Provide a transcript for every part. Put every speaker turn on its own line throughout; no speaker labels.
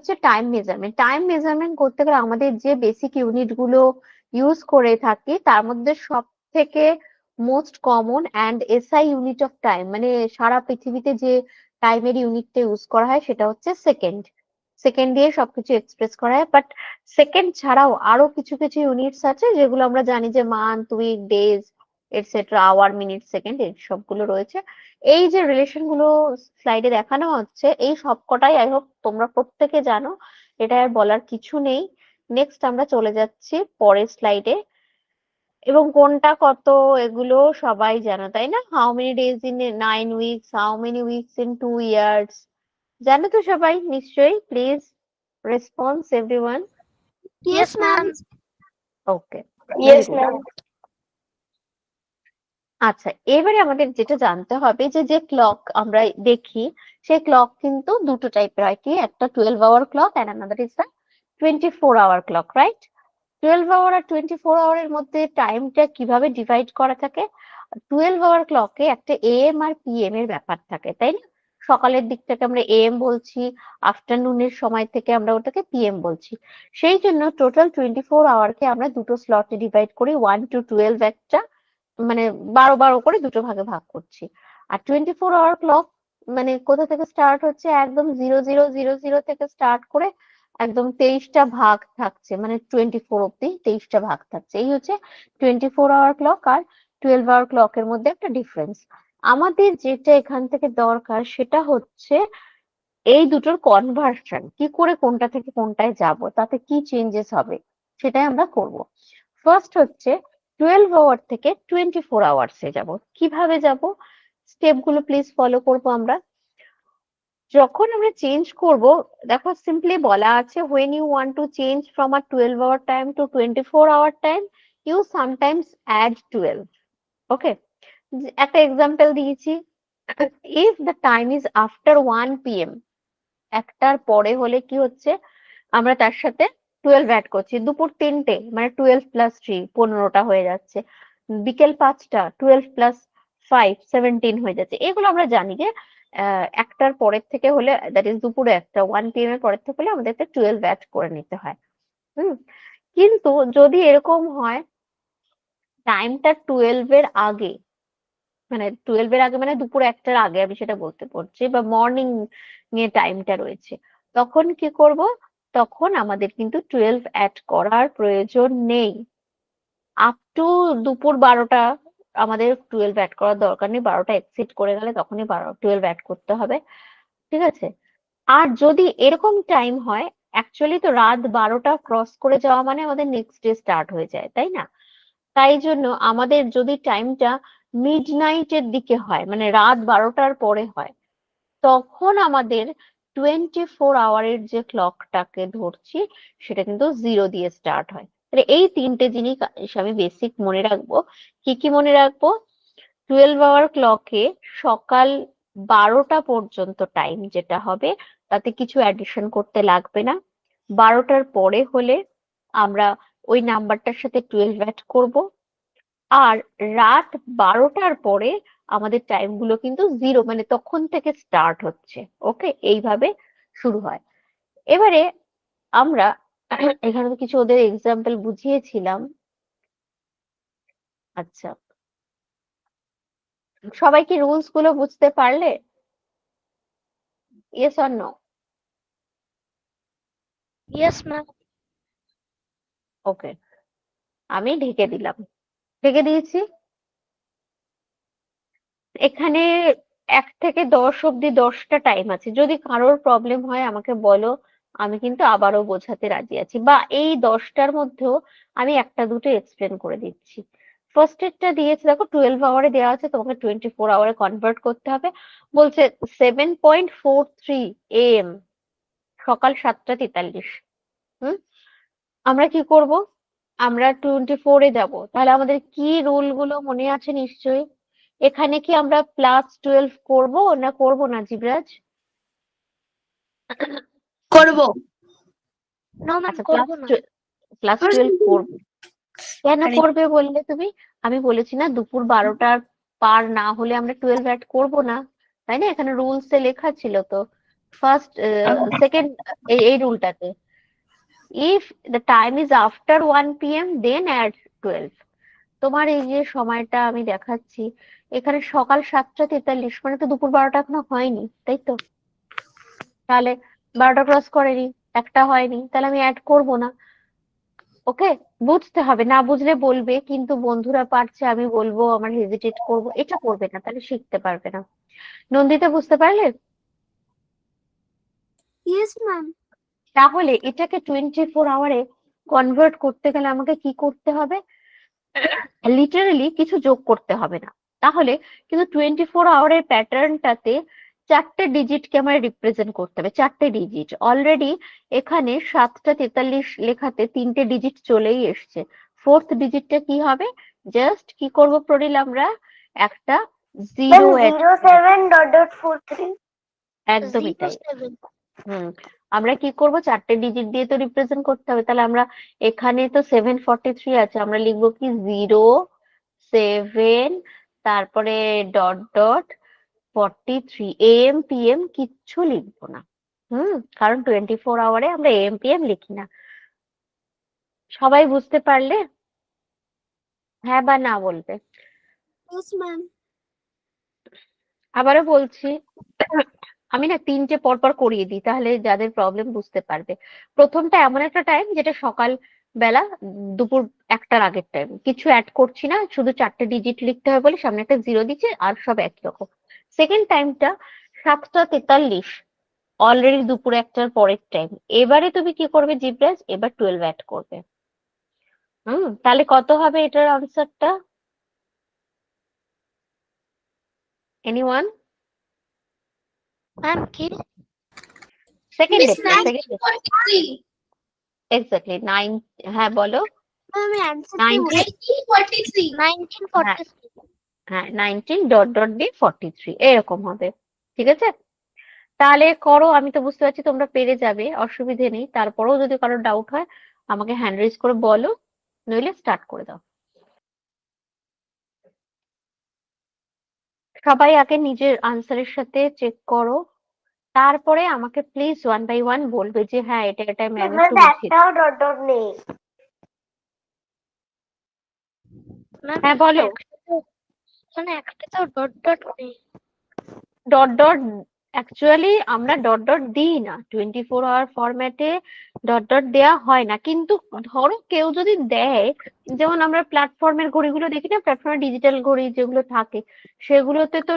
হচ্ছে time measurement. Time measurement করতে গেলে আমাদের যে বেসিক ইউনিট গুলো ইউজ করে থাকি তার মধ্যে সব থেকে most common and SI unit of time, মানে সারা পৃথিবীতে যে টাইমের ইউনিটটা ইউজ করা হয় সেটা হচ্ছে সেকেন্ড। সেকেন্ড দিয়ে সবকিছু এক্সপ্রেস করা হয়, বাট সেকেন্ড ছাড়াও আরো কিছু কিছু ইউনিটস আছে যেগুলো আমরা জানি যে month, week, days etcetera, hour, minute, second, এই সবগুলো রয়েছে। এই যে রিলেশন গুলো স্লাইডে দেখানো হচ্ছে এই সবকটাই আই হোপ তোমরা প্রত্যেকে জানো, এটা আর বলার কিছু নেই। নেক্সট আমরা চলে যাচ্ছি পরের স্লাইডে, এবং কোনটা কত এগুলো সবাই জানো তাই না? How many days in 9 weeks, how many weeks in 2 years, জানো তো সবাই নিশ্চয়ই? Please response everyone.
Yes, ma'am.
Okay,
Yes, ma'am.
আচ্ছা এবারে আমাদের যেটা জানতে হবে যে যে ক্লক আমরা দেখি সেই ক্লক কিন্তু দুটো টাইপের হয়, কি একটা 12 hour clock and another is the 24 hour clock, right? 12 hour আর 24 আওয়ারের মধ্যে টাইমটা কিভাবে ডিভাইড করা থাকে? 12 আওয়ার ক্লকে একটা এএম আর পিএম এর ব্যাপার থাকে, তাই না? সকালের দিকটাকে আমরা এএম বলছি, আফটারনুনের সময় থেকে আমরা ওটাকে পিএম বলছি। সেই জন্য টোটাল 24 আওয়ারকে আমরা দুটো স্লটে ডিভাইড করি, 1 to 12 একটা, মানে 12 করে দুটো ভাগে ভাগ করছি। আর 24 আওয়ার ক্লক মানে কোথা থেকে স্টার্ট হচ্ছে? একদম 0000 থেকে স্টার্ট করে একদম 23টা ভাগ থাকছে, মানে 24 অব্দি 23টা ভাগ থাকছে। এই হচ্ছে 24 আওয়ার ক্লক আর 12 আওয়ার ক্লকের মধ্যে একটা ডিফারেন্স। আমাদের যেটা এখান থেকে দরকার সেটা হচ্ছে এই দুটোর কনভার্সন, কি করে কোনটা থেকে কোনটায় যাব, তাতে কি চেঞ্জেস হবে সেটাই আমরা করব। ফার্স্ট হচ্ছে 12 আওয়ার থেকে 24 আওয়ার্সে যাব। কিভাবে যাব? স্টেপ গুলো প্লিজ ফলো করবো আমরা। যখন আমরা চেঞ্জ করব, দেখো সিম্পলি বলা আছে when you want to change from a 12 hour time to 24 hour time you sometimes add 12. ওকে, একটা এক্সাম্পল দিয়েছি, if the time is after 1 p.m, একটার পরে হলে কি হচ্ছে আমরা তার সাথে 12 অ্যাড করছি। দুপুর 3টে মানে 12 + 3 15টা হয়ে যাচ্ছে। বিকেল 5টা 12 + 5 17 হয়ে যাচ্ছে। এগুলো আমরা জানি যে একটার পরের থেকে হলে দ্যাট ইজ দুপুরে একটা 1 p.m এর পরের থেকে হলে আমাদেরকে 12 অ্যাড করে নিতে হয়। কিন্তু যদি এরকম হয় টাইমটা 12 এর আগে, মানে 12 এর আগে মানে দুপুর 1টার আগে আমি সেটা বলতে পারছি, বা মর্নিং নিয়ে টাইমটা রয়েছে, তখন কি করব? তখন আমাদের কিন্তু 12 অ্যাড করার প্রয়োজন নেই। আপ টু দুপুর 12টা আমাদের 12 অ্যাড করার দরকার নেই, 12টা এক্সিড করে গেলে তখনই 12 অ্যাড করতে হবে, ঠিক আছে? আর যদি এরকম টাইম হয়, অ্যাকচুয়ালি তো রাত 12টা ক্রস করে যাওয়া মানে আমাদের নেক্সট ডে স্টার্ট হয়ে যায়, তাই না? তাই জন্য আমাদের যদি টাইমটা মিডনাইটের দিকে হয়, মানে রাত 12টার পরে হয়, তখন আমাদের 24 আওয়ারের যে ক্লকটাকে ধরছি সেটা কিন্তু 0 দিয়ে স্টার্ট হয়। তাহলে এই তিনটে জিনিস আমি বেসিক মনে রাখবো। কি কি মনে রাখবো? 12 আওয়ার ক্লকে সকাল 12টা পর্যন্ত টাইম যেটা হবে তাতে কিছু অ্যাডিশন করতে লাগবে না। 12টার পরে হলে আমরা ওই নাম্বারটার সাথে 12 অ্যাড করব। আর রাত 12টার পরে আমাদের টাইম গুলো কিন্তু 0, মানে তখন থেকে স্টার্ট হচ্ছে। ওকে, এইভাবে শুরু হয়। এবারে আমরা এখানে তো কিছু ওদের এক্সাম্পল বুঝিয়েছিলাম। আচ্ছা, সবাই কি রুলস গুলো বুঝতে পারলে? Yes or no?
Yes, ma'am.
Okay, আমি ঢেকে দিলাম, ঢেকে দিয়েছি। এখানে 1 থেকে 10 অব্দি 10টা টাইম আছে, যদি কারোর প্রবলেম হয় আমাকে বলো, আমি কিন্তু আবারও বোঝাতে রাজি আছি, বা এই 10টার মধ্যেও আমি একটা দুটো এক্সপ্লেন করে দিচ্ছি। ফার্স্ট এরটা দিয়েছে দেখো 12 আওয়ারে দেওয়া আছে, তোমাকে 24 আওয়ারে কনভার্ট করতে হবে। বলছে 7.43 AM, সকাল 7টা 43। আমরা কি করব? আমরা 24-এ যাব। তাহলে আমাদের কি রুল গুলো মনে আছে নিশ্চয়ই? এখানে কি আমরা +12 করব না করব না জিবরাজ?
করব। No, ma'am,
আচ্ছা,
করব না।
+12 করব। কেন করবে বললে তুমি? আমি বলেছি না দুপুর 12টার পার না হলে আমরা 12 অ্যাড করব না, তাই না? এখানে রুলস এ লেখা ছিল তো। ফার্স্ট সেকেন্ড এই রুলটাতে if the time is after 1 PM then add 12। তোমার এই যে সময়টা আমি দেখাচ্ছি এখানে সকাল 7:43, মানে তো দুপুর 12টা এখনো হয়নি, তাই তো? তাহলে 12টা ক্রস করেনি, একটা হয়নি, তাহলে আমি অ্যাড করব না। ওকে, বুঝতে হবে, না বুঝলে বলবে, কিন্তু বন্ধুরা পারছে আমি বলবো আমার হেজিটেট করব, এটা করবে না, তাহলে শিখতে পারবে না। নন্দিতা, বুঝতে পারলে?
Yes, ma'am.
তাহলে এটাকে 24 আওয়ারে কনভার্ট করতে গেলে আমাকে কি করতে হবে? লিটারালি কিছু যোগ করতে হবে না। তাহলে কিন্তু 24 আওয়ারের প্যাটার্নটাতে 4টে ডিজিটকে আমার রিপ্রেজেন্ট করতে হবে, 4টে ডিজিট। অলরেডি এখানে 7:43 লেখাতে 3টে ডিজিট চলেই এসছে। ফোর্থ ডিজিটটা কি হবে? জাস্ট কি করব প্রনিল, আমরা একটা জিরো অ্যাড করব।
07.43.
একদমই তাই।
07.
হুম, আমরা কি করব, 4টে ডিজিট দিয়ে তো রিপ্রেজেন্ট করতে হবে। তাহলে আমরা এখানে তো 743 আছে, আমরা লিখবো কি 07, তারপরে ডট ডট 43। AM PM কিচ্ছু লিখবো না। কারণ 24 আওয়ারে আমরা AM PM লিখি না। সবাই বুঝতে পারলে? হ্যাঁ বা না বলবে।
Yes, ma'am.
আবারও বলছি, আমি না 3টে পরপর করিয়ে দিই, তাহলে যাদের প্রবলেম বুঝতে পারবে। প্রথমটা এমন একটা টাইম যেটা সকাল বেলা, দুপুর 1টার আগের টাইম, কিছু অ্যাড করছি না, শুধু 4টে ডিজিট লিখতে হবে বলে সামনে একটা জিরো দিচ্ছি, আর সব একই রকম। সেকেন্ড টাইমটা 7:43, অলরেডি দুপুর 1টার পরের টাইম। এবারে তুমি কি করবে জিব্রাজ? এবার 12 অ্যাড করবে। তাহলে কত হবে এটার আনসারটা? এনিওয়ান?
Ma'am, কি?
সেকেন্ড
Miss,
ডেটটা, সেকেন্ড,
1943.
এক্স্যাক্টলি 9। হ্যাঁ বলো।
আমি অ্যান্সারটাই
19,
1943.
হ্যাঁ
1943.
হ্যাঁ, 19 ডট ডট দিয়ে 43 এরকম হবে। ঠিক আছে, তাহলে করো। আমি তো বুঝতে পারছি তোমরা পেরে যাবে, অসুবিধে নেই। তারপরেও যদি কারোর ডাউট হয় আমাকে হ্যান্ড রেজ করে বলো, নইলে স্টার্ট করে দাও। সবাই আগে নিজের আনসারের সাথে চেক করো, তারপরে আমাকে প্লিজ 1 বাই 1 বলবে যে হ্যাঁ এটা এটা ম্যাম একটু বুঝিয়ে।
একটাও ডট ডট নেই। ম্যাম,
হ্যাঁ বলো।
একটাতেও ডট ডট নেই।
ডট ডট, অ্যাকচুয়ালি আমরা ডট ডট দিই না 24 আওয়ার ফরম্যাটে, ডট ডট দেওয়া হয় না। কিন্তু ধরো কেউ যদি দেয়, যেমন আমরা প্ল্যাটফর্মের ঘড়িগুলো দেখি না, প্ল্যাটফর্মের ডিজিটাল ঘড়ি যেগুলো থাকে সেগুলোতে তো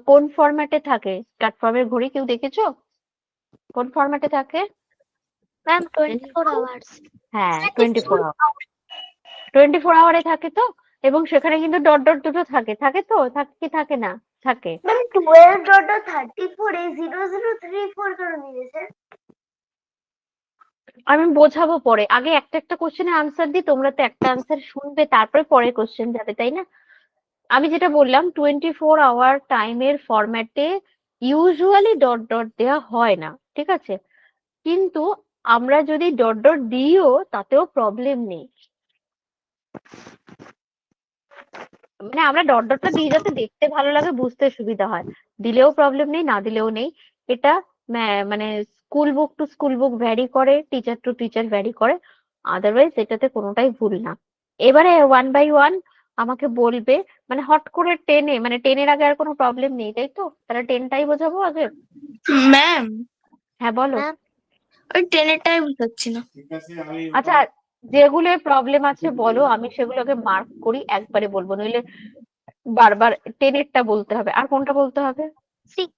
কোন ফরম্যাটে থাকে প্ল্যাটফর্মের ঘড়ি, কেউ দেখেছো কোন ফরম্যাটে থাকে?
Ma'am, 24 hours.
হ্যাঁ 24 আওয়ার, 24 আওয়ারে থাকে তো। এবং সেখানে কিন্তু ডট ডট দুটো থাকে, থাকে তো, থাকে কি থাকে না? থাকে।
ম্যাম, 12.34 এ 0034 কেন দিয়েছে?
আমি বোঝাবো পরে, আগে একটা একটা কোশ্চেনের আনসার দিই। তোমরা তো একটা আনসার শুনবে, তারপরে পরের কোশ্চেন যাবে, তাই না? আমি যেটা বললাম 24 আওয়ার টাইমের ফরম্যাটে ইউজুয়ালি ডট ডট দেওয়া হয় না, ঠিক আছে? কিন্তু আমরা যদি ডট ডট দিও তাতেও প্রবলেম নেই। মানে আমরা ডট ডটটা দিই যাতে দেখতে ভালো লাগে, বুঝতে সুবিধা হয়। দিলেও প্রবলেম নেই, না দিলেও নেই। এটা মানে school book to school book vary করে, টিচার টু টিচার ভ্যারি করে। আদারওয়াইজ এটাতে কোনোটাই ভুল না। এবারে 1 বাই 1 আমাকে বলবে, মানে হট করে 10-এ, মানে 10-এর আগে আর কোনো প্রবলেম নেই, তাই তো? তাহলে 10টাই বোঝাবো আগে।
ম্যাম,
হ্যাঁ বলো।
ম্যাম,
ওই টেনেরটাই বুঝাচ্ছি না।
আচ্ছা, যেগুলো প্রবলেম আছে বলো, আমি সেগুলোকে মার্ক করি, একবারে বলবো, নইলে বারবার 10-এরটা বলতে হবে। আর কোনটা বলতে হবে?
6.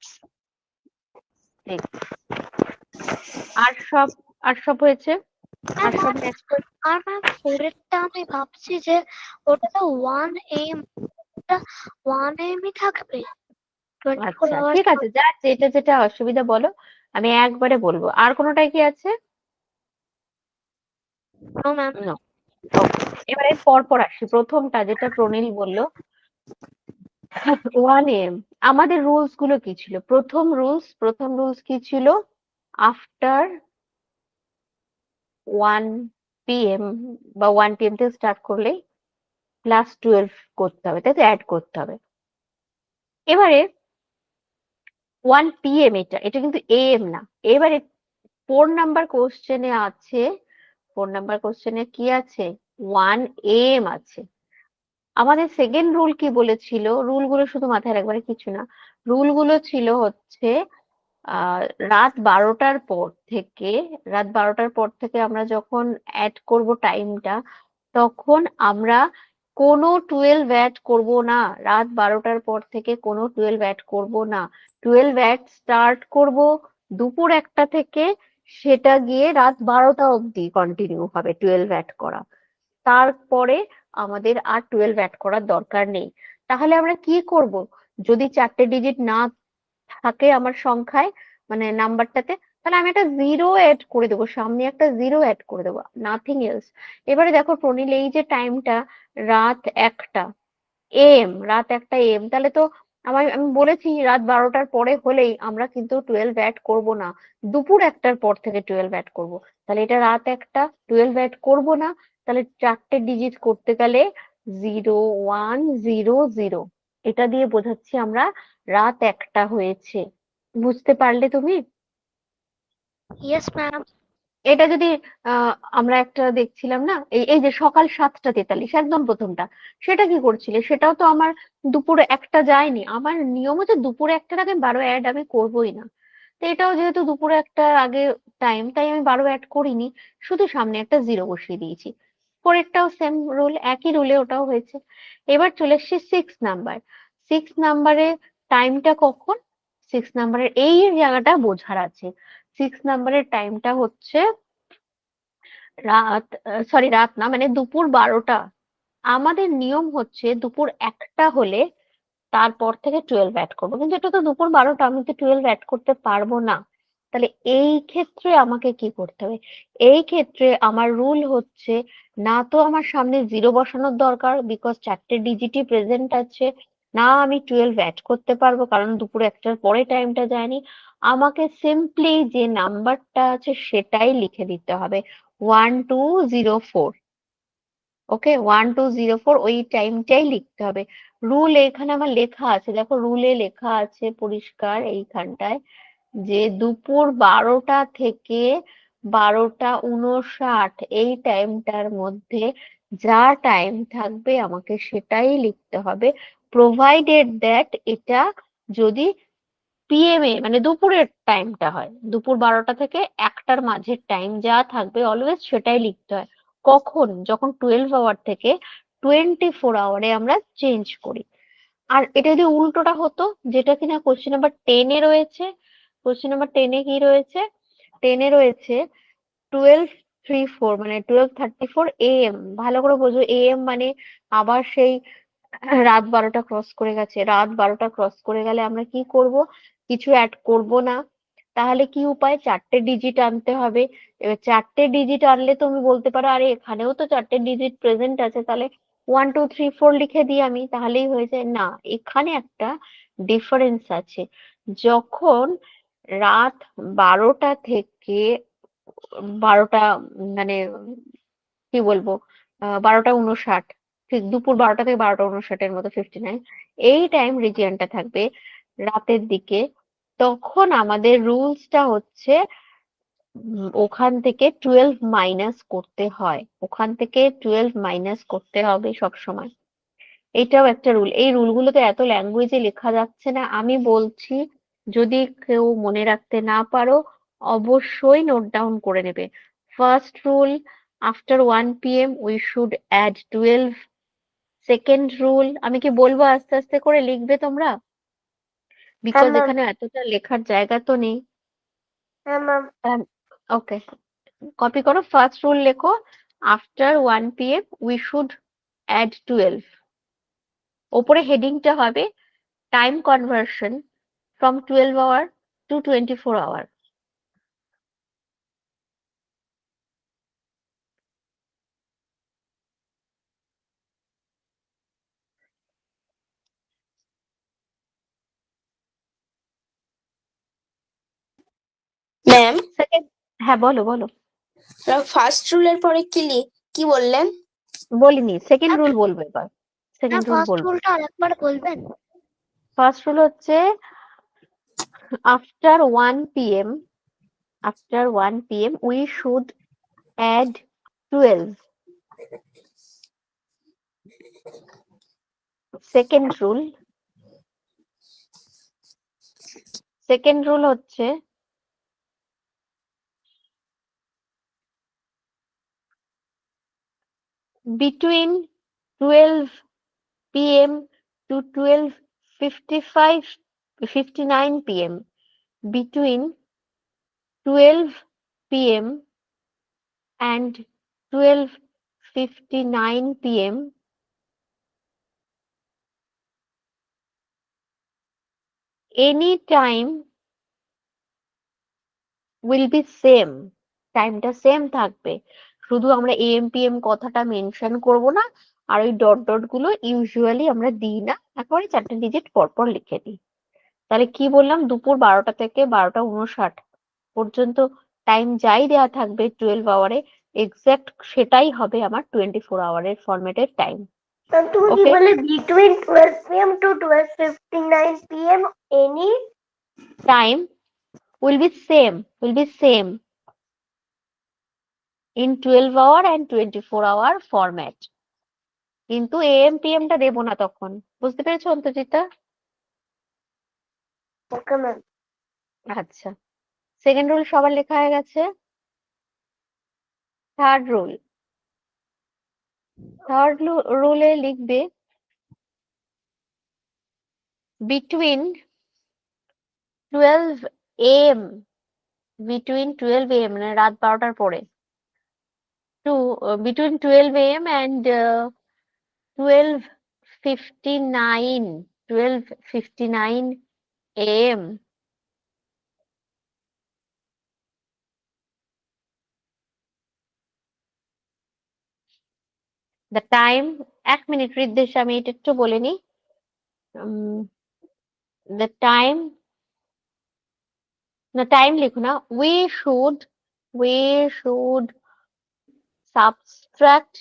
6। আর সব, আর সব হয়েছে, আর সব নেক্সট।
আর ম্যাম, 4 এরটা আমি ভাবছি যে ওটা তো 1 AM, 1 AM ই থাকবে 24
আচ্ছা
আওয়ার্স।
ঠিক আছে, যা যেটা যেটা অসুবিধা বলো, আমি একবারে বলবো। আর কোনোটাই কি আছে?
No ma'am.
No. ওকে, এবারে পরপর আসি। প্রথমটা যেটা প্রনীল বললো 1 AM, আমাদের রুলস গুলো কি ছিল? প্রথম রুলস কি ছিল? আফটার 1 PM বা 1 PM থেকে স্টার্ট করলেই +12 করতে হবে, তাই তো? অ্যাড করতে হবে। এবারে 1 PM এটা কিন্তু AM না। এবারে 4 নাম্বার কোশ্চেনে আছে, 4 নাম্বার কোশ্চেনে কি আছে, 1 AM আছে। আমাদের সেকেন্ড রুল কি বলেছিল, রুলগুলো শুধু মাথায় রাখবার কিছু না, রুলগুলো ছিল হচ্ছে আহ রাত 12টার পর থেকে, আমরা যখন অ্যাড করব টাইমটা, তখন আমরা কোনো 12 অ্যাড করব না। রাত 12টার পর থেকে কোনো 12 অ্যাড করব না। 12 অ্যাড স্টার্ট করব দুপুর 1টা থেকে, সেটা গিয়ে রাত 12টা অবধি কন্টিনিউ হবে 12 অ্যাড করা। তারপরে আমাদের আর 12 অ্যাড করার দরকার নেই। তাহলে আমরা কি করব, যদি 4টে ডিজিট না থাকে আমার সংখ্যায়, মানে নাম্বারটাতে, তাহলে আমি একটা জিরো অ্যাড করে দেবো, সামনে একটা জিরো অ্যাড করে দেবো, নাথিং এলস। এবারে দেখো প্রণীল, এই যে টাইমটা রাত 1টা রাত 1টা AM, তাহলে তো আমি বলেছি রাত 12টার পরে হলেই আমরা কিন্তু 12 অ্যাড করব না, দুপুর 1টার পর থেকে 12 অ্যাড করব। তাহলে এটা রাত 1টা, 12 অ্যাড করব না, তাহলে 4টে ডিজিট করতে গেলে 0100, এটা দিয়ে বোঝাচ্ছি আমরা রাত 1টা হয়েছে। বুঝতে পারলে তুমি?
Yes ma'am.
এটা যদি আমরা একটা দেখছিলাম না, এই এই যে সকাল 7টা 43, একদম প্রথমটা, সেটা কি করছিলে, সেটাও তো আমার দুপুরে 1টা যায়নি। আমার নিয়ম হচ্ছে দুপুরে 1টার আগে 12 অ্যাড আমি করবোই না। তো এটাও যেহেতু দুপুরে 1টার আগে টাইম, তাই আমি 12 অ্যাড করিনি, শুধু সামনে একটা জিরো বসিয়ে দিয়েছি। পরেরটাও সেম রুল, একই রুলে ওটাও হয়েছে। এবার চলে এসছি 6 নাম্বার। 6 নাম্বারে টাইমটা কখন, 6 নাম্বারের এই জায়গাটা বোঝার আছে। 6 নাম্বারের টাইমটা হচ্ছে রাত, রাত না, মানে দুপুর 12টা। আমাদের নিয়ম হচ্ছে দুপুর 1টা হলে তারপর থেকে 12 অ্যাড করবো, কিন্তু এটা তো দুপুর 12টা, আমি তো 12 অ্যাড করতে পারবো না। তাহলে এই ক্ষেত্রে আমাকে কি করতে হবে, এই ক্ষেত্রে আমার রুল হচ্ছে, না তো আমার সামনে জিরো বসানোর দরকার, বিকজ 4টে ডিজিটই প্রেজেন্ট আছে, না আমি 12 অ্যাড করতে পারবো কারণ দুপুর 1টার পরে টাইমটা যায়নি। আমাকে সিম্পলি যে নাম্বারটা আছে সেটাই লিখে দিতে হবে, 1204। ওকে, 1204, ওই টাইমটাই লিখতে হবে। রুল এখানে আমার লেখা আছে, দেখো রুলে লেখা আছে পরিষ্কার এইখানটায়, যে দুপুর 12টা থেকে 12টা 59 এই টাইমটার মধ্যে যা টাইম থাকবে আমাকে সেটাই লিখতে হবে, প্রোভাইডেড দ্যাট এটা যদি PM মানে দুপুরের টাইমটা হয়, দুপুর 12টা থেকে 1টার মাঝের টাইম যা থাকবে অলওয়েজ সেটাই লিখতে হয়। কখন, যখন 12 আওয়ার থেকে 24 আওয়ারে আমরা চেঞ্জ করি। আর এটা যদি উল্টোটা হতো, যেটা কিনা কোশ্চেন নাম্বার 10-এ রয়েছে, কোশ্চেন নাম্বার 10-এ কি রয়েছে, 10-এ রয়েছে 12:34, মানে 12:34 AM। ভালো করে বোঝো, AM মানে আবার সেই রাত 12টা ক্রস করে গেছে। রাত 12টা ক্রস করে গেলে আমরা কি করব, কিছু অ্যাড করব না। তাহলে কি উপায়, 4টে ডিজিট আনতে হবে। এবার 4টে ডিজিট আনলে তুমি বলতে পারো, আরে এখানেও তো 4টে ডিজিট প্রেজেন্ট আছে, তাহলে 1234 লিখে দিই আমি, তাহলেই হয়ে যায়। না, এখানে একটা ডিফারেন্স আছে। যখন রাত 12টা থেকে 12টা, মানে কি বলবো, 12টা 59, ঠিক দুপুর 12টা থেকে 12টা 59-এর মতো, 59, এই টাইম রিজিয়নটা থাকবে রাতের দিকে। তখন আমাদের রুলসটা হচ্ছে ওখান থেকে 12 মাইনাস করতে হয়, ওখান থেকে 12 মাইনাস করতে হবে সব সময়। এটাও একটা রুল। এই রুলগুলোতে এত ল্যাঙ্গুয়েজে লেখা যাচ্ছে না, আমি বলছি, যদি কেউ মনে রাখতে না পারো অবশ্যই নোট ডাউন করে নেবে। First rule, after 1 PM we should add 12। Second rule, আমি কি বলবো আস্তে আস্তে করে লিখবে তোমরা,
হ্যাঁ
বিকজ
ম্যাম।
এখানে এতটা লেখার জায়গা তো নেই।
হ্যাঁ ম্যাম।
ওকে, কপি করো, ফার্স্ট রুল লেখো, after 1 PM we should add 12। ওপরে হেডিংটা হবে time conversion from 12 hour to 24 hour.
Ma'am,
second, হ্যাঁ বলো বলো।
ফার্স্ট রুলের পরে কি বললেন?
বলিনি, সেকেন্ড রুল বলবো এবার, সেকেন্ড রুল
ফার্স্ট
বলবো।
রুলটা আরেকবার বলবেন?
ফার্স্ট রুল হচ্ছে after 1 p.m. we should add 12. Second rule হচ্ছে between 12 p.m. to 12:59 p.m. between 12 p.m. and 12:59 p.m. any time will be same. টাইমটা সেম থাকবে, শুধু আমরা এএম পিএম কথাটা মেনশন করব না, আর ওই ডট ডট গুলো ইউজুয়ালি আমরা দিই না, একেবারে 4টে ডিজিট পরপর লিখে দিই। তাহলে কি বললাম, দুপুর 12টা থেকে 12:59 পর্যন্ত টাইম যাই দেওয়া থাকবে 12 আওয়ারে, এক্সাক্ট সেটাই হবে আমার 24 আওয়ারের ফরম্যাটের টাইম।
তুমি কি বলে between 12 p.m. to 12:59 p.m. any
time will be same in 12 hour and 24 hour format, কিন্তু এএম পিএম টা দেবো না তখন। বুঝতে পেরেছো অন্তর্জিতা?
Okay ma'am.
আচ্ছা, সেকেন্ড রুল সবার লেখা হয়ে গেছে। থার্ড রুলে লিখবে between 12 am মানে রাত 12টার পরে to between 12 am and 12:59 am the time, 1 minute রিদ্দেশ, আমি এটা একটু বলে নিই। the time লিখো না, we should subtract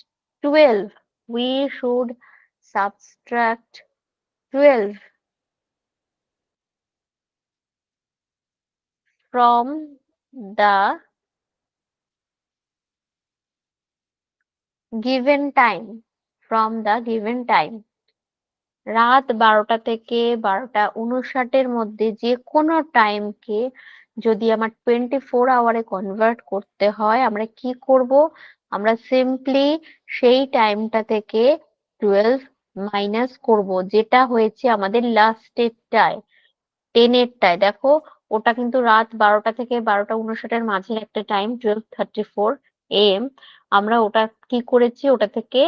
12 from the given time রাত 12টা থেকে 12:59 মধ্যে যে কোনো টাইমকে যদি আমার 24 আওয়ারে কনভার্ট করতে হয়, আমরা কি করব, আমরা সিম্পলি সেই টাইমটা থেকে 12 মাইনাস করব, যেটা হয়েছে আমাদের লাস্টেরটায় 10 দেখো ওটা কিন্তু রাত 12টা থেকে 12:59 মাঝে একটা টাইম 12:34 am, আমরা ওটা কি করেছি, ওটা থেকে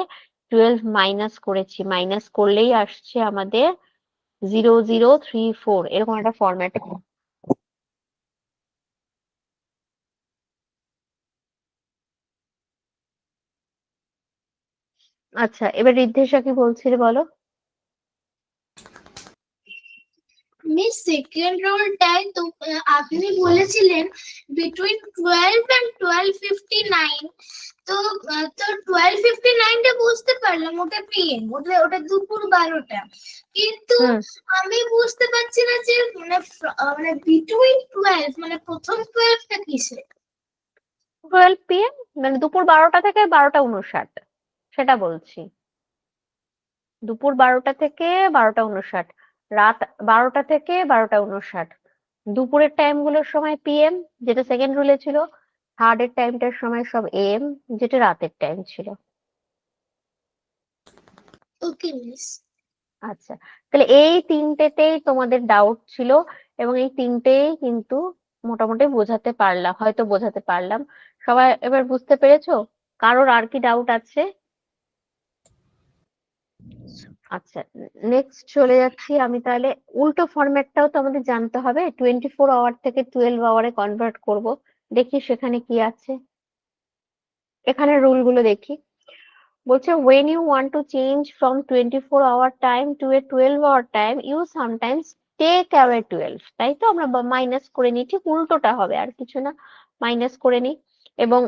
12 মাইনাস করেছি, মাইনাস করলেই আসছে আমাদের 0034, এরকম একটা ফরম্যাটে। আচ্ছা, এবার রিদ্ধেশা কি বলছিলে বলো।
মিস সেকেন্ড রোলটায় তো আপনি বলেছিলেন বিটুইন 12 and 12:59, তো 12:59টা বুঝতে পারলাম ওটা পিএম, ওটা দুপুর 12টা, কিন্তু আমি বুঝতে পারছি না যে মানে বিটুইন 12 মানে প্রথম 12টা কিসে?
12 PM মানে দুপুর 12টা থেকে 12:59, সেটা বলছি। দুপুর 12টা থেকে 12:59, রাত 12টা থেকে 12:59, দুপুরের টাইম গুলোর সময় পিএম, যেটা সেকেন্ড রুলে ছিল, থার্ড এর টাইমটার সময় সব এম, যেটা রাতের টাইম ছিল।
ওকে মিস।
আচ্ছা, তাহলে এই তিনটেতেই তোমাদের ডাউট ছিল, এবং এই তিনটেই কিন্তু মোটামুটি হয়তো বোঝাতে পারলাম। সবাই এবার বুঝতে পেরেছো? কারোর আর কি ডাউট আছে? আচ্ছা, নেক্সট চলে যাচ্ছি আমি, তাহলে উল্টো ফরম্যাটটাও তো আমাদের জানতে হবে, 24 আওয়ার থেকে 12 আওয়ারে কনভার্ট করব। দেখি সেখানে কি আছে, এখানে রুল গুলো দেখি। বলছে when you want to change from 24 hour time to a 12 hour time you sometimes take away 12, তাই তো আমরা মাইনাস করে নিই, ঠিক উল্টোটা হবে, আর কিছু না, মাইনাস করে নিই, এবং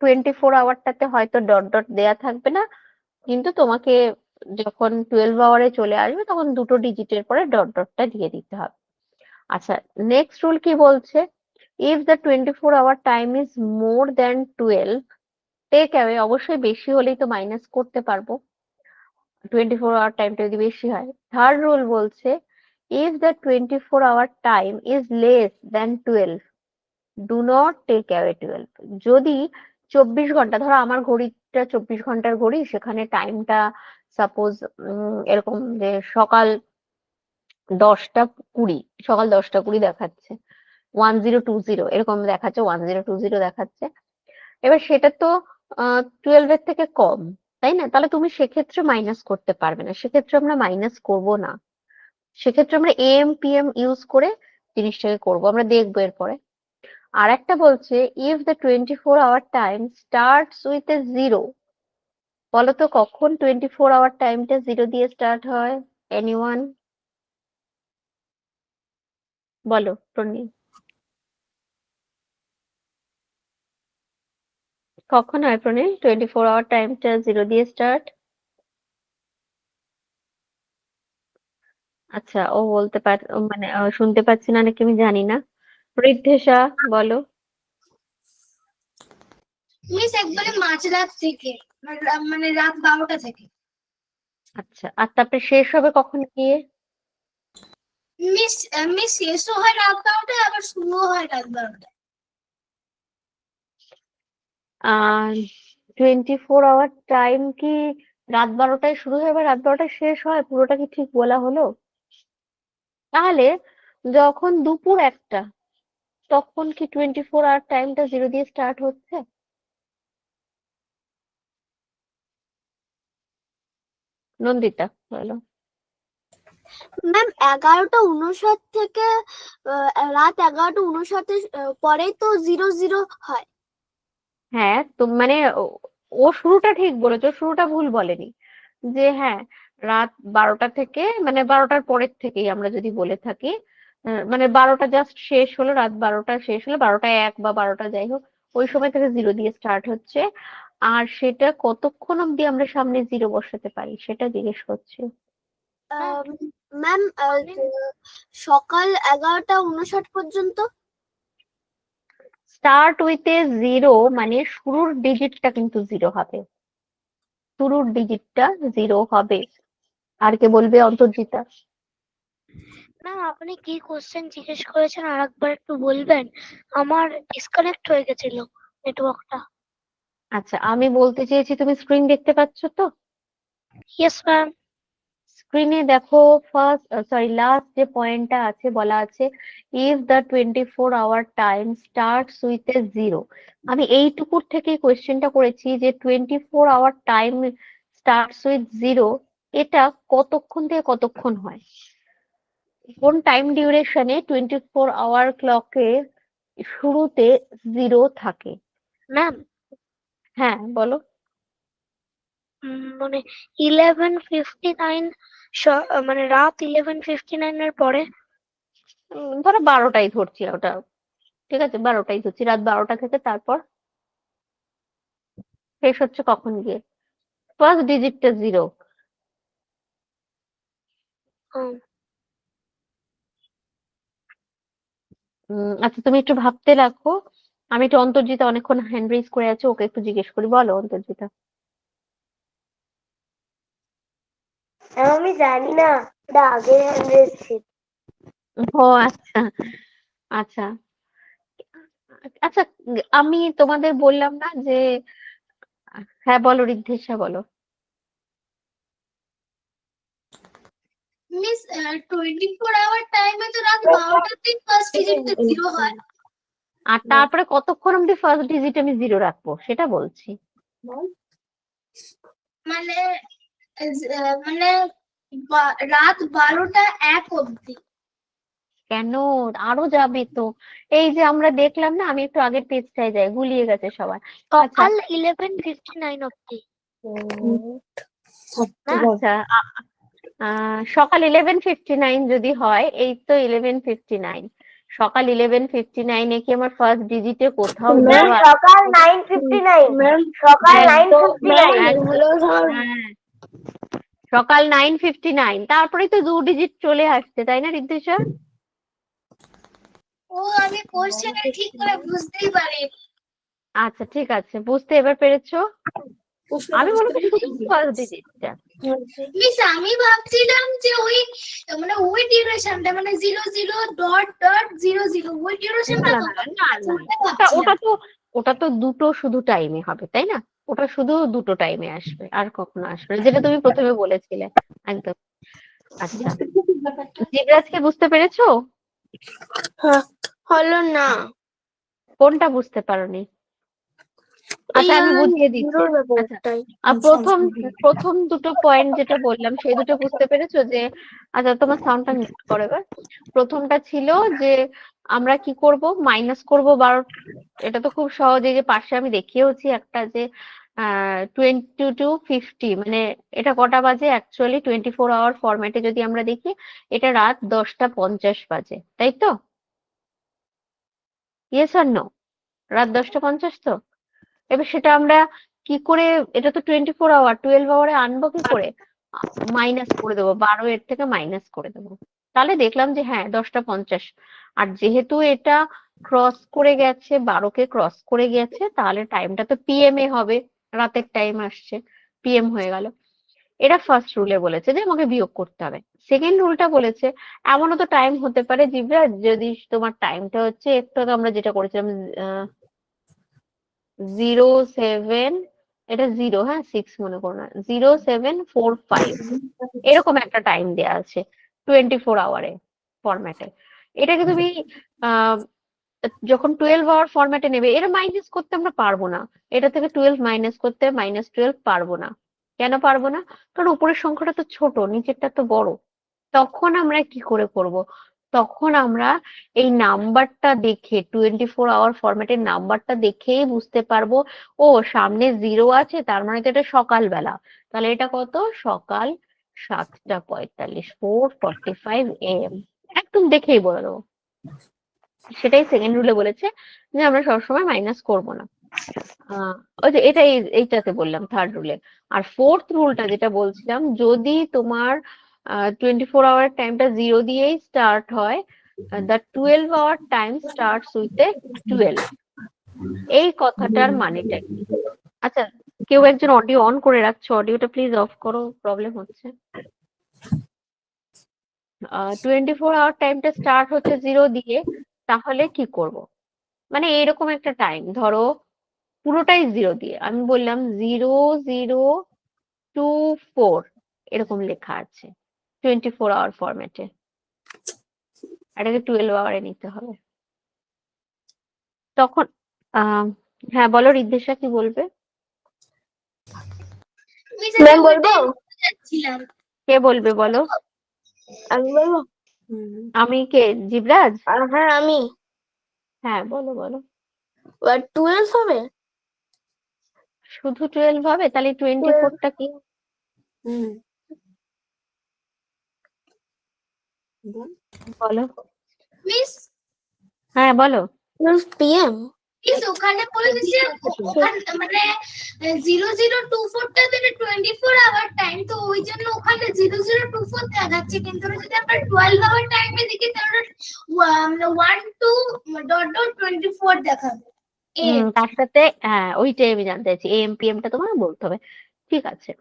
24 আওয়ারটাতে হয়তো ডট ডট দেয়া থাকবে না, কিন্তু তোমাকে যখন 12 আওয়ারে চলে আসবে তখন দুটো ডিজিটের পরে ডট ডটটা দিয়ে দিতে হবে। আচ্ছা, নেক্সট রুল কি বলছে? If the 24 hour time is more than 12, take away, অবশ্যই বেশি হলেই তো মাইনাস করতে পারবো, 24 hour টাইমটা যদি বেশি হয়। থার্ড রুল বলছে if the 24 hour time is less than 12, do not take away 12। যদি 24 ঘন্টা, ধরো আমার ঘড়িটা 24 ঘন্টার ঘড়ি, সেখানে টাইমটা সাপোজ এরকম যে সকাল 10টা 20, সকাল 10টা 20 দেখাচ্ছে, 1020 এরকম দেখাচ্ছে, 1020 দেখাচ্ছে। এবার সেটা তো 12 এর থেকে কম, তাই না? তাহলে তুমি সেক্ষেত্রে মাইনাস করতে পারবে না, সেক্ষেত্রে আমরা মাইনাস করব না, সেক্ষেত্রে আমরা এম পিএম ইউজ করে জিনিসটাকে করব, আমরা দেখবো এরপরে। আর একটা বলছে if the 24 hour time starts with A zero, বলতো কখন 24 hour টাইমটা জিরো দিয়ে স্টার্ট হয়? এনিওয়ান বলো টনি, কখন হয় প্রণীল 24 hour টাইমটা জিরো দিয়ে স্টার্ট? আচ্ছা, ও বলতে পার, মানে শুনতে পাচ্ছি না নাকি আমি জানি না। ঋদ্ধেশা বলো।
মিস একবারে মাঝরাত থেকে, মানে রাত 12টা থেকে।
আচ্ছা, আর তারপরে শেষ হবে কখন গিয়ে?
মিস মিস শেষও হয় রাত 12টায়, আবার শুরুও হয় রাত 12টায়।
24 hour টাইম কি রাত 12টায় শুরু হয় বা রাত 12টায় শেষ হয়, পুরোটা কি ঠিক বলা হলো? তাহলে যখন দুপুর 1টা, তখন কি 24 hour টাইমটা জিরো দিয়ে স্টার্ট হচ্ছে? নন্দিতা বলো।
ম্যাম 11টা 59 থেকে রাত 11টা 59 পরেই তো 00 হয়।
হ্যাঁ, তো মানে ও শুরুটা ঠিক বলেছো, শুরুটা ভুল বলেনি। যে হ্যাঁ, রাত 12টা থেকে, মানে 12টার পরের থেকেই আমরা যদি বলে থাকি, মানে 12টা জাস্ট শেষ হলো, রাত 12টা শেষ হলো, 12টা 1 বা 12টা যাই হোক, ওই সময় থেকে জিরো দিয়ে স্টার্ট হচ্ছে। আর সেটা কতক্ষণ অব্দি আমরা সামনে জিরো বসাতে পারি সেটা জিজ্ঞেস করছি।
ম্যাম সকাল 11টা 59 পর্যন্ত।
স্টার্ট উইথ এ জিরো মানে শুরুর ডিজিটটা কিন্তু জিরো হবে, শুরুর ডিজিটটা জিরো হবে। আর কে বলবে? অন্তর্জিতা।
ম্যাম আপনি কি কোশ্চেন জিজ্ঞেস করেছেন আরেকবার একটু বলবেন? আমার ডিসকানেক্ট হয়ে গেছিল নেটওয়ার্কটা।
আচ্ছা, আমি বলতে চেয়েছি, তুমি স্ক্রিন দেখতে পাচ্ছ তো?
Yes ma'am.
স্ক্রিনে দেখো, লাস্ট যে পয়েন্টটা আছে, বলা আছে if the 24 hour time starts with A zero. আমি এইটুকুর থেকে কোয়েশ্চেনটা করেছি যে 24 hour time starts with zero, এটা কতক্ষণ থেকে কতক্ষণ হয়, কোন টাইম ডিউরেশনে 24 hour ক্লকে শুরুতে জিরো থাকে?
ম্যাম
হ্যাঁ বলো।
মানে 11:59, মানে রাত 11:59 এর পরে।
ধরো 12টাই ধরছি ওটা, ঠিক আছে, 12টাই ধরছি, রাত 12টা থেকে তারপর শেষ হচ্ছে কখন গিয়ে? First ডিজিটটা zero.
হুম,
আচ্ছা, তুমি একটু ভাবতে রাখো, আমি একটু অন্তর্জিতা অনেকক্ষণ হ্যান্ড রেজ করে আছে, ওকে একটু জিজ্ঞেস করি। বলো অন্তর্জিতা।
আমি জানি না, ওটা আগে হ্যান্ড ছিল।
ও আচ্ছা, আচ্ছা, আচ্ছা, আমি তোমাদের বললাম না যে, হ্যাঁ বলো ঋদ্ধেশা বলো।
মিস 24 hour টাইমে তো রাত 12টাতেই ফার্স্ট ডিজিটটা জিরো হয়।
আর তারপরে কতক্ষণ অব্দি ফার্স্ট ডিজিট আমি জিরো রাখবো সেটা বলছি।
মানে মানে রাত 12টা 1 অব্দি।
কেন? আরো যাবে তো। এই যে আমরা দেখলাম না, আমি একটু আগের পেজটায় যাই, গুলিয়ে গেছে সবার। আচ্ছা,
সকাল 11:59 অব্দি।
আচ্ছা, সকাল 11:59 যদি হয়, এই তো 11:59, সকাল 11:59 কি আমার ফার্স্ট ডিজিটে কোথাও জিরো আছে?
সকাল 9:59, সকাল
একদম,
9:59।
হ্যাঁ, সকাল 9:59, তারপরে তো 2 ডিজিট চলে আসছে, তাই না ঋদ্ধেশা?
ও আমি কোশ্চেনে ঠিক করে বুঝতেই পারি।
আচ্ছা ঠিক আছে, বুঝতে এবার পেরেছো? আমি মনে করি শুধু ফার্স্ট ডিজিটটা।
মিস আমি ভাবছিলাম যে ওই মানে ওই ডিউরেশনটা মানে 00.00 ওই ডিউরেশনটা
না
তো
না না না, ওটা তো দুটো শুধু টাইমে হবে, তাই না? ওটা শুধু দুটো টাইমে আসবে, আর কখনো আসবে না, যেটা তুমি প্রথমে বলেছিলে। একদম। আচ্ছা, জিবরাজকে বুঝতে পেরেছো?
হলো না।
কোনটা বুঝতে পারোনি? আচ্ছা আমি বুঝিয়ে দিচ্ছি। আচ্ছা, আর প্রথম দুটো পয়েন্ট যেটা বললাম সেই দুটো বুঝতে পেরেছো? যে আচ্ছা তোমার সাউন্ডটা মিউট করো এবার। প্রথমটা ছিল যে আমরা কি করব, মাইনাস করব 12। এটা তো খুব সহজ, এই যে পাশে আমি দেখিয়েওছি একটা, যে 20 to 50, মানে এটা কটা বাজে অ্যাকচুয়ালি 24 আওয়ার ফরম্যাটে যদি আমরা দেখি, এটা রাত 10টা 50 বাজে, তাই তো? ইয়েস আর নো? রাত 10টা 50 তো। এবার সেটা আমরা কি করে, এটা তো 24 আওয়ার, 12 আওয়ারে আনবো কি করে? মাইনাস করে দেবো, 12 এর থেকে মাইনাস করে দেবো। তাহলে দেখলাম যে হ্যাঁ 10টা 50। আর যেহেতু এটা ক্রস করে গেছে, 12কে ক্রস করে গেছে, তাহলে টাইমটা তো পিএম এ হবে, রাতের টাইম আসছে, পিএম হয়ে গেল। এটা ফার্স্ট রুলে বলেছে যে আমাকে বিয়োগ করতে হবে। সেকেন্ড রুলটা বলেছে এমনও তো টাইম হতে পারে জিব্রা, যদি তোমার টাইমটা হচ্ছে, একটু আগে আমরা যেটা করেছিলাম 07, এটা 0, হ্যাঁ 6 মনে করো না, 0745, এরকম একটা টাইম দেয়া আছে 24 আওয়ারে ফরম্যাটে। এটাকে তুমি আহ যখন 12 আওয়ার ফরম্যাটে নেবে, এটা মাইনাস করতে আমরা পারবো না। এটা থেকে 12 মাইনাস করতে -12 পারবো না। কেন পারবো না? কারণ উপরের সংখ্যাটা তো ছোট, নিচেরটা তো বড়। তখন আমরা কি করে করব? তখন আমরা এই নাম্বারটা দেখে, 24 আওয়ার ফরম্যাটের নাম্বারটা দেখেই বুঝতে পারবো, ও সামনে 0 আছে, তার মানে তো এটা সকালবেলা। তাহলে এটা কত? সকাল 7টা 45, 4:45 AM। একদম দেখেই বলে দেবো। সেটাই সেকেন্ড রুলে বলেছে, যে আমরা সবসময় মাইনাস করব না। ওই যে এটাই, এইটাতে বললাম থার্ড রুলে। আর ফোর্থ রুলটা যেটা বলছিলাম, যদি তোমার 24 আওয়ার টাইমটা 0 দিয়েই স্টার্ট হয়, the 12 hour time starts with a 12। এই কথাটার মানেটা কি? আচ্ছা, কেউ একজন অডিও অন করে রাখছো, অডিওটা প্লিজ অফ করো, প্রবলেম হচ্ছে। 24 আওয়ার টাইমটা স্টার্ট হচ্ছে 0 দিয়ে, তাহলে কি করব? মানে এইরকম একটা টাইম ধরো, পুরোটাই 0 দিয়ে, আমি বললাম 0024, এরকম লেখা আছে 24 আওয়ার ফরম্যাটে। এটাকে 12 আওয়ারে নিতে হবে। তখন হ্যাঁ বলো রিদ্দেশা, কি বলবে?
মিস
ম্যাম বলবো?
যাচ্ছিলাম।
কে বলবে বলো?
আমি বলবো?
আমি কে, জিবরাজ?
হ্যাঁ আমি।
হ্যাঁ বলো বলো।
12 হবে?
শুধু 12 হবে? তাহলে 24টা কি? বলো।
মিস
হ্যাঁ বলো।
12 PM।
মিস ওখানে বলে দিচ্ছে, মানে 0024টা থেকে 24 আওয়ার টাইম, তো ওই জন্য ওখানে 0024 দেখাচ্ছে, কিন্তু যদি আমরা 12 আওয়ার টাইমে দেখি তাহলে 12.24 দেখাবে।
তার সাথে হ্যাঁ ওইটাই আমি জানতে চাইছি, AM PM টা তোমার বলতে হবে। ঠিক আছে,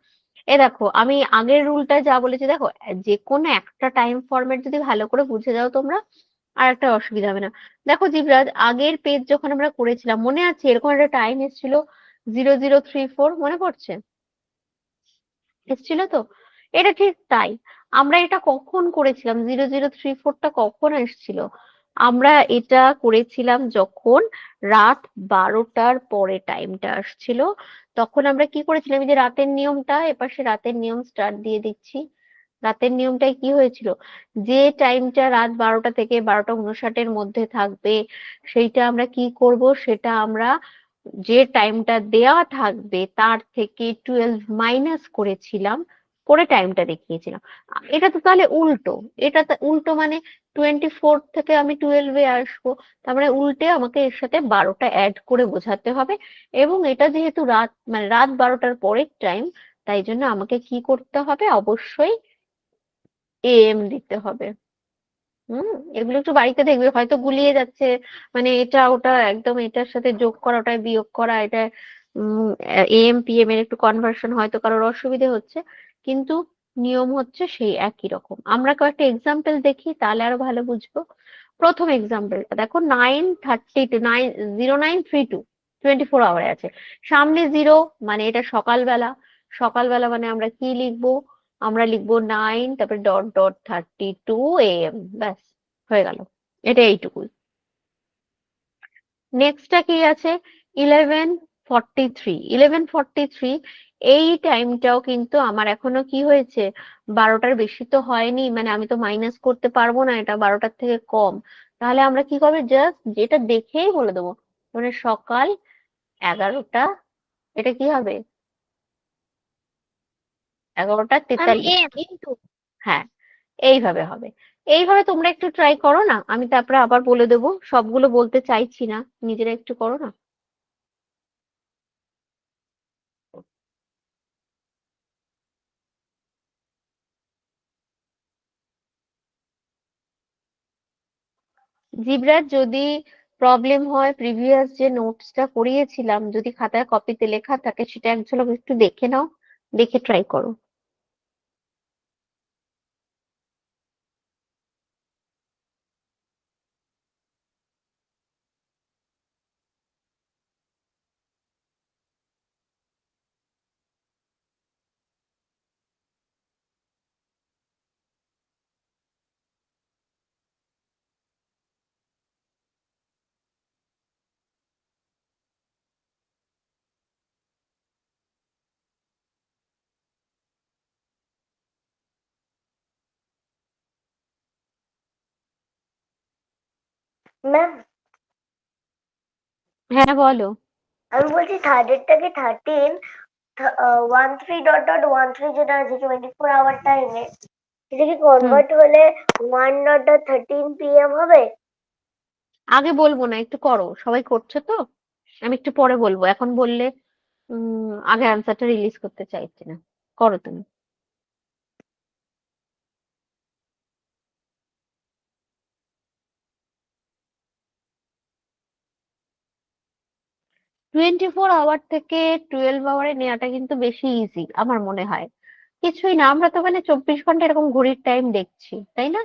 এ দেখো আমি আগের রুলটা যা বলেছি, দেখো যে কোনো একটা টাইম ফরম্যাট যদি ভালো করে বুঝে যাও তোমরা, আর একটা অসুবিধা হবে না। দেখো জিবরাজ, আগের পেজ যখন আমরা করেছিলাম, মনে আছে এরকম একটা টাইম এসেছিল 0034, মনে পড়ছে? এসেছিল তো? এটা ঠিক তাই। আমরা এটা কখন করেছিলাম? 0034টা কখন এসেছিল? আমরা এটা করেছিলাম যখন রাত 12টার পরে টাইমটা আসছিল। তখন আমরা কি করেছিলাম, এই যে রাতের নিয়মটা, এপাশে রাতের নিয়ম স্টার্ট দিয়ে দিচ্ছি। রাতের নিয়মটাই কি হয়েছিল, যে টাইমটা রাত 12টা থেকে 12টা 59-এর মধ্যে থাকবে, সেইটা আমরা কি করব, সেটা আমরা যে টাইমটা দেয়া থাকবে তার থেকে 12 মাইনাস করেছিলাম, করে টাইমটা দেখিয়েছিলাম। এটা তো তাহলে উল্টো। এটা তো উল্টো, মানে 24 থেকে আমি 12-এ আসবো, তার মানে উল্টে আমাকে এর সাথে 12টা অ্যাড করে বোঝাতে হবে। এবং এটা যেহেতু রাত, মানে রাত 12টার পরের টাইম, তাই জন্য আমাকে কি করতে হবে, অবশ্যই AM দিতে হবে। এগুলো একটু বাড়িতে দেখবে, হয়তো গুলিয়ে যাচ্ছে, মানে এটা ওটা একদম এটার সাথে যোগ করা, ওটা বিয়োগ করা, এটা এম পি এম এর একটু কনভার্সন হয়তো কারোর অসুবিধে হচ্ছে, কিন্তু নিয়ম হচ্ছে সেই একই রকম। আমরা কয়েকটা এক্সাম্পল দেখি, তাহলে আরো ভালো বুঝবো। প্রথম এক্সাম্পলটা দেখো, 9:32, 0932, 24 আওয়ারে আছে। সামনে জিরো, মানে এটা সকালবেলা। সকালবেলা মানে আমরা কি লিখবো? আমরা লিখবো 9, তারপরে ডট ডট 32 AM, ব্যাস হয়ে গেল। এটা এইটুকুই। নেক্সটটা কি আছে? 11:43, 11:43। এই টাইমটাও কিন্তু আমার এখনো কি হয়েছে, 12টার বেশি তো হয়নি, মানে আমি তো মাইনাস করতে পারবো না, এটা 12টার থেকে কম। তাহলে আমরা কি করবো, জাস্ট যেটা দেখেই বলে দেবো, মানে সকাল 11টা, এটা কি হবে, 11টা 43।
M into.
হ্যাঁ, এইভাবে হবে। এইভাবে তোমরা একটু ট্রাই করো না, আমি তারপরে আবার বলে দেবো, সবগুলো বলতে চাইছি না, নিজেরা একটু করো না। জিবরার যদি প্রবলেম হয়, প্রিভিয়াস যে নোটসটা করিয়েছিলাম যদি খাতায় কপিতে লেখা থাকে, সেটা এক ঝলক একটু দেখে নাও, দেখে ট্রাই করো।
ম্যাম,
হ্যাঁ বলো।
আমি বলছি থার্ডেরটা কি 13 13 যেটা আছে 24 আওয়ার টাইমে, সেটা কি
হুম,
কনভার্ট হলে 1:13 PM হবে?
আগে বলবো না, একটু করো, সবাই করছে তো, আমি একটু পরে বলবো, এখন বললে আগে অ্যান্সারটা রিলিজ করতে চাইছি না। করো তুমি। 24 আওয়ার থেকে 12 আওয়ারে নেওয়াটা কিন্তু বেশি ইজি আমার মনে হয়। কিছুই না, আমরা তো মানে 24 ঘন্টা এরকম ঘড়ির টাইম দেখছি, তাই না?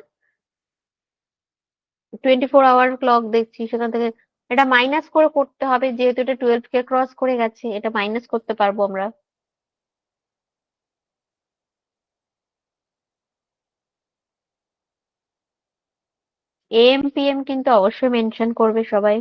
24 আওয়ার ক্লক দেখছি, সেখান থেকে এটা মাইনাস করে করতে হবে, যেহেতু এটা 12কে ক্রস করে গেছে, এটা মাইনাস করতে পারবো আমরা। এম পি এম কিন্তু অবশ্যই মেনশন করবে সবাই।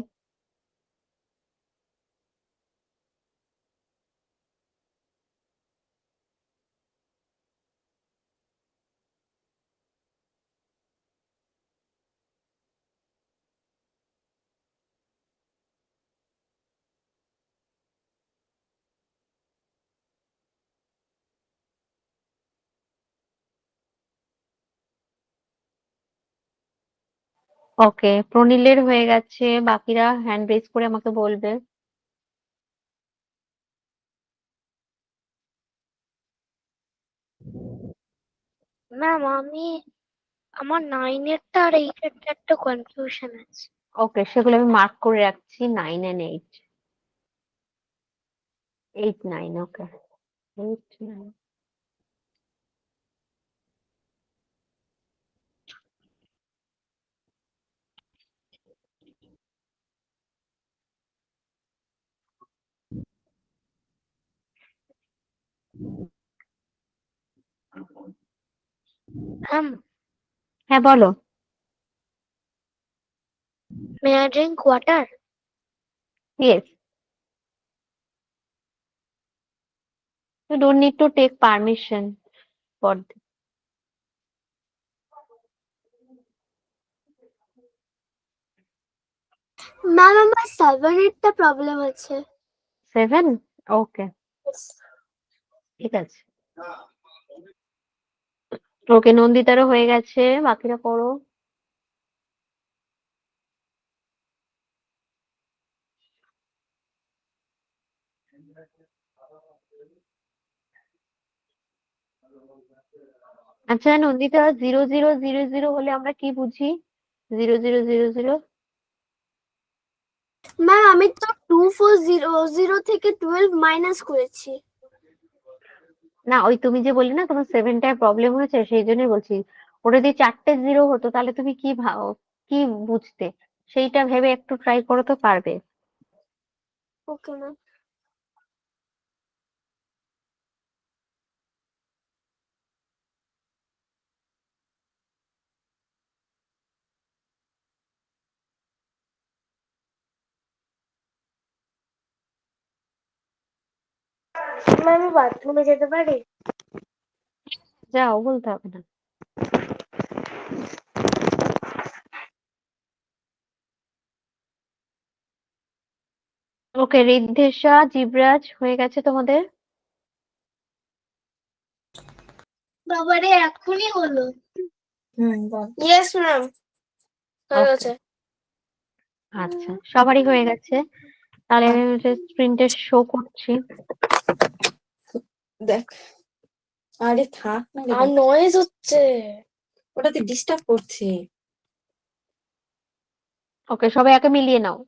ওকে, প্রনিলের হয়ে গেছে, বাকিরা হ্যান্ড রেজ করে আমাকে বলবে।
ম্যাম আমার 9-এরটা আর 8-এরটা একটা কনফিউশন আছে।
ওকে, সেগুলো আমি মার্ক করে রাখছি, 9 and 8, 8 9, ওকে, 8 9।
ম্যাম,
হ্যাঁ বলো।
May I drink water?
Yes, you don't need to take permission for
ma'am আমার 7-এরটা প্রবলেম আছে।
7। ওকে, ঠিক আছে। ওকে, নন্দিতারও হয়ে গেছে, বাকিরা করো। আচ্ছা নন্দিতা, 0000 হলে আমরা কি বুঝি? 0 0 0 0।
ম্যাম আমি তো 2400 থেকে 12 মাইনাস করেছি।
না, ওই তুমি যে বললে না তোমার 7টায় প্রবলেম হয়েছে, সেই জন্যই বলছি। ওটা যদি 4টে 0 হতো তাহলে তুমি কি বুঝতে, সেইটা ভেবে একটু ট্রাই করো তো পারবে।
Okay ma'am.
মা, আমি বাথরুমে যেতে পারি?
যাও, বলতে হবে না। ওকে, ঋদ্ধেশা, জীবরাজ হয়ে গেছে তোমাদের?
বাবারে এখনই হলো।
ইয়েস ম্যাম, হয়ে
Okay.
গেছে।
আচ্ছা, সবারই হয়ে গেছে। তাহলে আমি স্ক্রিনটা শো করছি।
দেখ, আরে থাক না রে
আর
বাবা,
নয়েজ হচ্ছে।
ওটাতে ডিস্টার্ব করছে।
ওকে, সবাই একে মিলিয়ে নাও,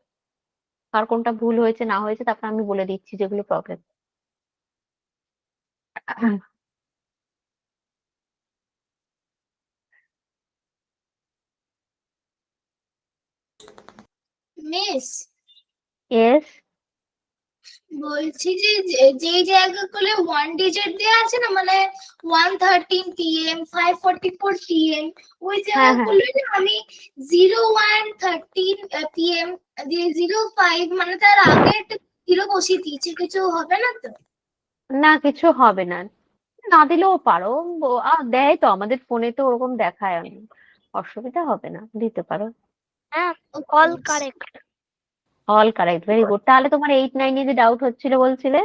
কার কোনটা ভুল হয়েছে না হয়েছে, তারপর আমি বলে দিচ্ছি যেগুলো প্রবলেম।
Miss,
yes.
বলছি যে যেই জায়গাগুলো 1 ডিজিট দেওয়া আছে না, মানে 1:13 PM 5:44 PM, ওই
হ্যাঁ,
জায়গাগুলো না আমি 01:13 PM দিয়ে 05, মানে তার আগে একটা 0 বসিয়ে দিয়েছি, কিছু হবে না তো?
না, কিছু হবে না। না দিলেও পারো। দেয় তো, আমাদের ফোনে তো ওরকম দেখায়, অসুবিধা হবে না, দিতে পারো।
হ্যাঁ, all correct.
All correct, very good. তাহলে তোমার 8 9 যে ডাউট হচ্ছিল বলছিলে?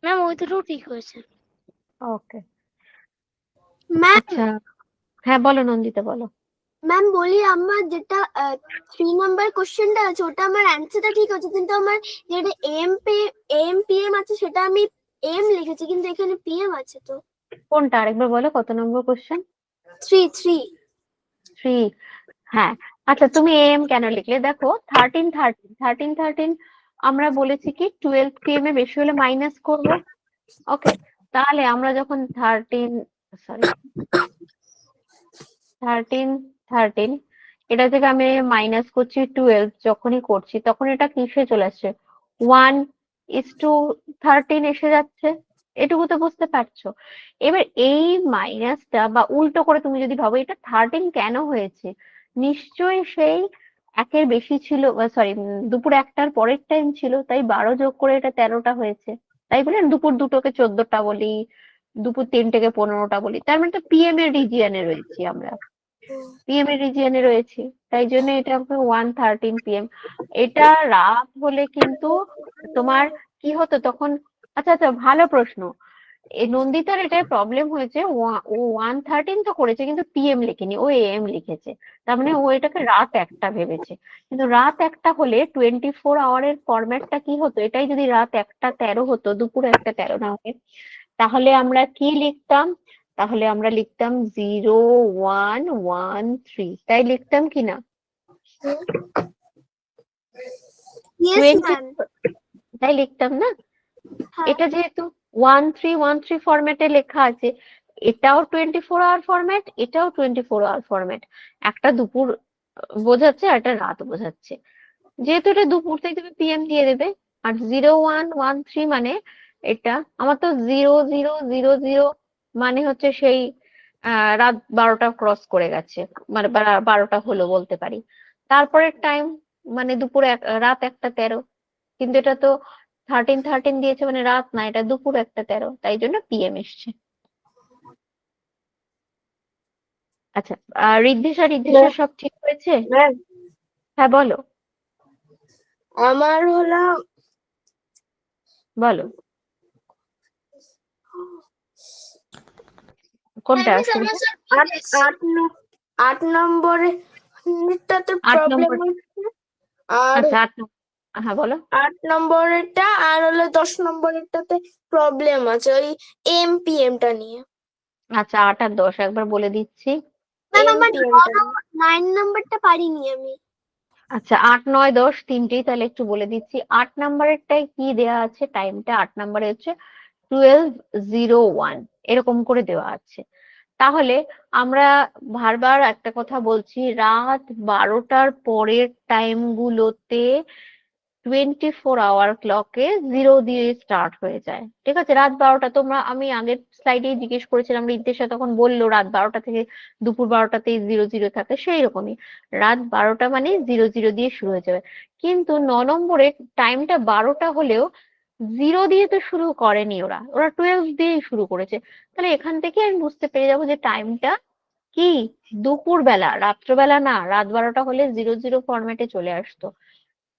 ম্যাম ওই দুটো ঠিক হয়েছে।
ওকে,
ম্যাম,
আচ্ছা। হ্যাঁ, বলো নন্দিতা, বলো।
ম্যাম বলি আমার যেটা 3 নাম্বার কোশ্চেনটা আছে ওটা আমার অ্যান্সারটা ঠিক আছে, কিন্তু আমার যেটা এম পিএম আছে সেটা আমি এম লিখেছি, কিন্তু এখানে পিএম আছে তো।
কোনটা আরেকবার বলো, কত নম্বর কোশ্চেন?
3
3। হ্যাঁ, আচ্ছা, তুমি এম কেন লিখলে? দেখো, 13 আমরা বলেছি কি 12 PM এ বেশি হলে মাইনাস করব। ওকে, তাহলে আমরা যখন 13 এটা থেকে আমি মাইনাস করছি 12, যখনই করছি তখন এটা কিসে চলে আসছে? 1:13 এসে যাচ্ছে। এটুকু তো বুঝতে পারছো। এবার এই মাইনাসটা বা উল্টো করে তুমি যদি ভাবো এটা 13 কেন হয়েছে, নিশ্চয়ই সেই একের বেশি ছিল, সরি, দুপুর 1টার পরের টাইম ছিল, তাই 12 যোগ করে এটা 13টা হয়েছে। তাই বলে দুপুর 2টোকে 14টা বলি, দুপুর 3টেকে 15টা বলি, তার মানে তো পিএম এর রিজিয়নে রয়েছি আমরা, পিএম এর রিজিয়নে রয়েছি। তাই জন্য এটা 1:13 PM। এটা রাত হলে কিন্তু তোমার কি হতো তখন? আচ্ছা আচ্ছা, ভালো প্রশ্ন। এই নন্দিতার এটা প্রবলেম হয়েছে, ও 1:13 তো করেছে কিন্তু পিএম লেখেনি, ও এএম লিখেছে। তার মানে ও এটাকে রাত 1টা ভেবেছে। কিন্তু রাত 1টা হলে 24 আওয়ারের ফরম্যাটটা কি হতো? এটাই যদি রাত 1টা 13 হতো, দুপুর 1টা 13 না হয়ে, তাহলে আমরা কি লিখতাম? তাহলে আমরা লিখতাম 0113, তাই লিখতাম কিনা?
Yes
20,
ma'am.
তাই লিখতাম না?
হ্যাঁ।
এটা যেহেতু 1313 ফরম্যাটে লেখা আছে, এটাও 24 আওয়ার ফরম্যাট, এটাও 24 আওয়ার ফরম্যাট। একটা দুপুর বোঝাচ্ছে আর একটা রাত বোঝাচ্ছে। যেহেতু এটা দুপুর, তাই তুমি পিএম দিয়ে দেবে। আর 0113 মানে এটা আমার তো 0000 মানে হচ্ছে সেই রাত 12টা ক্রস করে গেছে, মানে 12টা হলো বলতে পারি। তারপরের টাইম মানে রাত 1টা 13। কিন্তু এটা তো 13 দিয়েছে, মানে রাত না, এটা দুপুর 1টা 13, তাই জন্য পিএম এসছে। আচ্ছা, ঋদ্ধিষা সব ঠিক হয়েছে?
ম্যাম
হ্যাঁ, বলো
আমার হলো
বলো কোনটা
মিস
শুরু?
আমার সব
আট
ঠিক আছে।
আট ন- 8 নম্বরেরটাতে
8
প্রবলেম
নম্বর।
হচ্ছে, আর
আচ্ছা, 8 নম্বর। হ্যাঁ, বলো।
8 নম্বরেরটা আর হলো 10 নম্বরেরটাতে প্রবলেম আছে ওই এমপিএমটা নিয়ে।
আচ্ছা, 8 আর 10 একবার বলে দিচ্ছি।
ম্যাম
AM,
আমার
PM টাই।
9 নাম্বারটা পারিনি আমি।
আচ্ছা 8, 9, 10 তিনটেই তাহলে একটু বলে দিচ্ছি। 8 নাম্বারেরটাই কি দেয়া আছে টাইমটা? 8 নাম্বারে হচ্ছে 12:01 এরকম করে দেওয়া আছে। তাহলে আমরা বারবার একটা কথা বলছি, রাত 12টার পরের টাইম গুলোতে 24 আওয়ার ক্লকে 0 দিয়ে স্টার্ট হয়ে যায়। ঠিক আছে, রাত 12টা তোমরা, আমি আগের স্লাইডেই জিজ্ঞেস করেছিলাম, রিদ্দেশা তখন বললো রাত 12টা থেকে দুপুর 12টাতেই 0 থাকে, সেই রকমই রাত 12টা মানে 0 দিয়ে শুরু হয়ে যাবে। কিন্তু 9 নম্বরে টাইমটা 12টা হলেও 0 দিয়ে তো শুরু করেনি, ওরা ওরা 12 দিয়েই শুরু করেছে। তাহলে এখান থেকে আমি বুঝতে পেরে যাবো যে টাইমটা কি দুপুর বেলা, রাত্রবেলা না। রাত 12টা হলে 0 ফরম্যাটে চলে আসতো।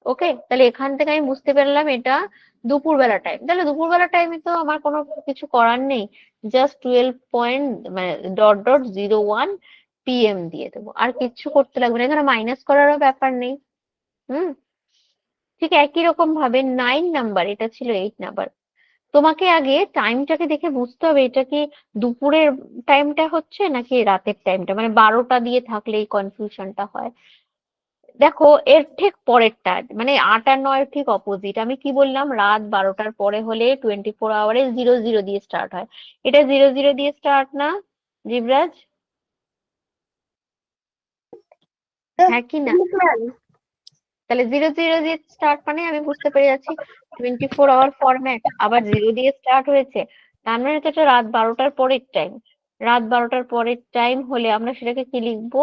ওকে, তাহলে এখান থেকে আমি বুঝতে পারলাম এটা দুপুরবেলা টাইম। তাহলে দুপুরবেলা টাইমে তো আমার কোনো কিছু করার নেই, জাস্ট 12.01 PM দিয়ে দেবো, আর কিচ্ছু করতে লাগবে না, এখানে মাইনাস করারও ব্যাপার নেই। হুম, ঠিক একই রকম ভাবে 9 নাম্বার, এটা ছিল 8 নাম্বার। তোমাকে আগে টাইমটাকে দেখে বুঝতে হবে এটা কি দুপুরের টাইমটা হচ্ছে নাকি রাতের টাইমটা, মানে 12টা দিয়ে থাকলে এই কনফিউশনটা হয়। দেখো এর ঠিক পরেরটা, মানে 8 আর 9 ঠিক অপোজিট। আমি কি বললাম, রাত 12টার পরে হলে 24 আওয়ারে 0 দিয়ে স্টার্ট হয়। এটা 0 দিয়ে স্টার্ট না জীবরাজ? হ্যাঁ কি না? তাহলে 0 দিয়ে স্টার্ট মানে আমি বুঝতে পেরে যাচ্ছি 24 আওয়ার ফরম্যাট, আবার 0 দিয়ে স্টার্ট হয়েছে, তার মানে তো এটা রাত 12টার পরের টাইম। রাত 12টার পরের টাইম হলে আমরা সেটাকে কি লিখবো?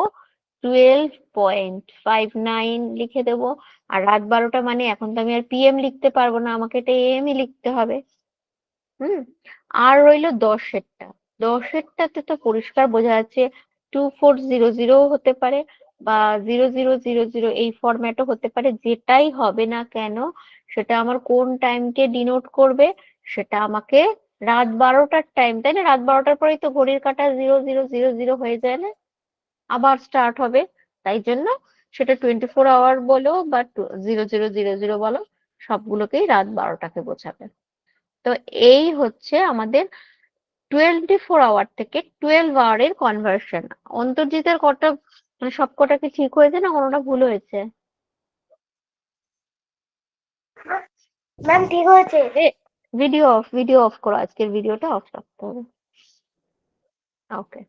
12.59 লিখে দেবো। আর রাত 12টা মানে এখন তো আমি আর PM লিখতে পারবো না, আমাকে এটা AM ই লিখতে হবে। হুম, আর রইলো 10-এরটা। 10-এরটাতে তো পরিষ্কার বোঝা যাচ্ছে 2400 হতে পারে বা 0000 এই ফরম্যাটও হতে পারে। যেটাই হবে না কেন সেটা আমার কোন টাইমকে ডিনোট করবে? সেটা আমাকে রাত 12টার টাইম, তাই না? রাত 12টার পরেই তো ঘড়ির কাঁটা 0000 হয়ে যায় না, আবার স্টার্ট হবে। তাই জন্য সেটা 24 আওয়ার বলো বা 0000 বলো, সবগুলোকেই রাত 12টাকে বোঝাবে। তো এই হচ্ছে আমাদের 24 আওয়ার থেকে 12 আওয়ারের কনভার্সন। অন্তর্জিতের কটা, মানে সব কটা কি ঠিক হয়েছে না কোনোটা ভুল হয়েছে?
ম্যাম ঠিক হয়েছে।
ভিডিও অফ করো, আজকের ভিডিওটা অফ রাখতে হবে। ওকে।